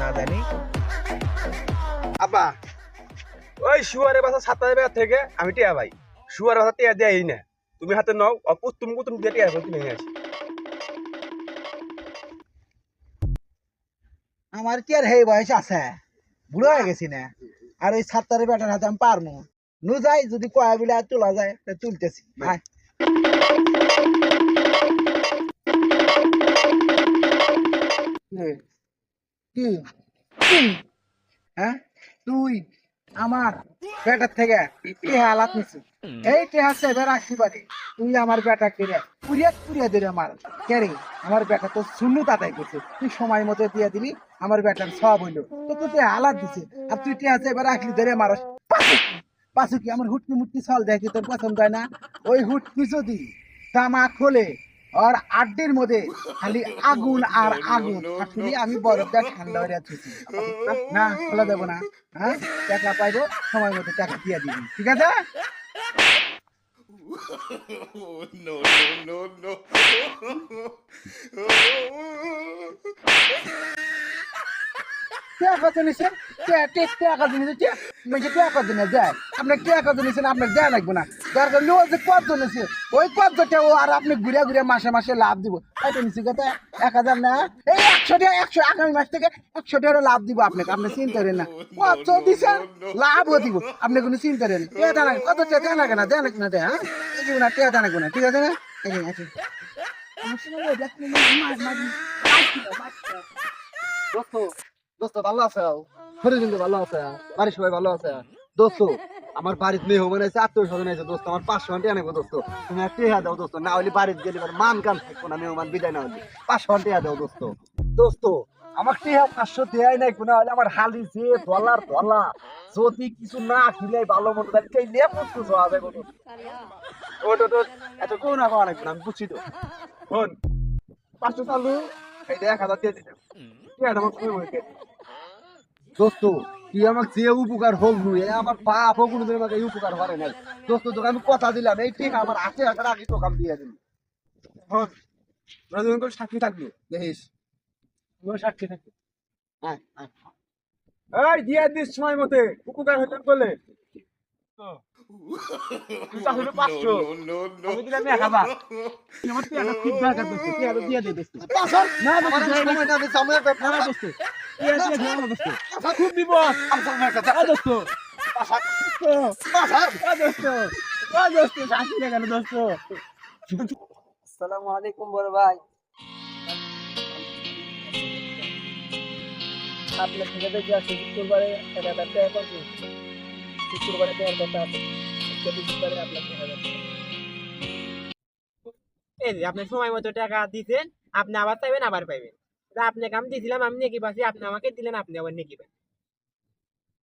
না জানি। আব্বা ওই শুয়ারের বাসা 7,000 থেকে আমি টিয়া ভাই শুয়ারের বাসা টিয়া দেয়ই না তুমি হাতে নাও কুতুম কুতুম দিয়ে টিয়া কিনে নিয়ে আসি আমার কি আর হেই বয়স আছে, বুড়ো হয়ে গেছি না। আর ওই 7টার বেটার হাতে আমি পারবো নু যাই, যদি কয়া বিলা তোলা যায় তা তুলতেছি। আয়। কি কি? হ্যাঁ, তুই আমার বেটার থেকে টেহা আলাপ নিছিস। এই টেহা সেবে রাখতে পারি, তুই আমার বেটা কেড়ে পুরিয়া পুরিয়া দিলে আমার কেড়ে। আমার বেটা তো শূন্য তাতাই করছে, তুই সময় মতো দিয়ে দিলি, আমার বেটার সব হইলো। তো তুই টেহা আলাপ দিছে, আর তুই টেহা সেবে রাখলি ধরে মারস। পাশু কি আমার হুটকি মুটকি চল দেখি তোর পছন্দ হয় না? ওই হুটকি যদি তামা খোলে আর আড্ডির মধ্যে খালি আগুন আর আগুন, আসলে আমি বরফটা ঠান্ডা হয়ে যাচ্ছি না, খোলা দেবো না। হ্যাঁ, টাকা পাইবো, সময় মতো টাকা দিয়ে দিবি, ঠিক আছে? No, no, no, no. টাকা জিনিসের টাকা জিনিস টাকা জিনিস দেয়, আপনার টাকা জিনিস আপনার দেয়া লাগবে না। দরকার নেই, যে কত নিছে ওই কতটা ও আর আপনি ঘুরে ঘুরে মাসে মাসে লাভ দিব। এটা নিছি কথা 1,000 না, এই 100 টাকা, 100 আগামী মাস থেকে 100 টাকা লাভ দিব আপনাকে, আপনি চিন্তা করেন না। কত দিছে লাভও দিব, আপনি কোনো চিন্তা করেন। টাকা লাগে কত টাকা লাগে না, দেয় নাকি না দেয়? হ্যাঁ, এই যে না টাকা লাগবে না, ঠিক আছে না? এই যে আছে দোস্ত, দোস্ত ভালো আছে? শরীর কিন্তু ভালো আছে? বাড়ির সবাই ভালো আছে? দোস্ত আমার বাড়িতে মেহমান আছে, আত্মীয় স্বজন আছে, দোস্ত আমার 500 টাকা নেবো দোস্ত। তুমি আর টেহা দাও দোস্ত, না হলে বাড়িতে গেলে মান কান থাকবো না, মেহমান বিদায় না হলে 500 টাকা দাও দোস্ত। দোস্ত আমার টেহা 500 দেয়াই নাই, কোনো হলে আমার হালি যে ডলার ডলার, যদি কিছু না খিলাই ভালো মতো তাহলে কে নিয়ে পড়তো হবে কোনো। ওটা তো এত কোন না কোন আমি বুঝছি তো। শোন 500 চালু, এই 1,000 দিয়ে দিলাম। দোস্ত তুই আমাকে যে উপকার হল নুয়ে আমার বাপ কোনোদিন আমাকে এই উপকার করে নাই। দোস্ত তোকে আমি কথা দিলাম, এই ঠিক আমার আছে হাজার আগে তোকে আমি দিয়ে দিলাম। সাক্ষী থাকবি দেখিস, সাক্ষী থাকবি। এই দিয়ে দিস সময় মতে, উপকার হইতে বলে আমি দিলাম 1,000। আমার পেয়ারা খুব দরকার দোস্ত, পেয়ারা দিয়ে দে দোস্ত। না আমার সময় না দিস, আমার পেয়ারা দোস্ত, পেয়ারা দিয়ে দাও দোস্ত, খুব বিপদ দোস্ত। দোস্ত শান্তি না কেন দোস্ত? আসসালামু আলাইকুম বড় ভাই। আপনার থেকে দেখি আসছে শুক্রবারে 1,000 টাকা করছি। শুক্রবারে দেওয়ার কথা আছে, শুক্রবারে আপনার 1,000 টাকা। এই যে আপনি সময় মতো টাকা দিচ্ছেন, আপনি আবার চাইবেন আবার পাইবেন। আপনাকে আমি দিয়েছিলাম, আমি নেকি পাচ্ছি, আপনি আমাকে দিলেন, আপনি আবার নেকি পান।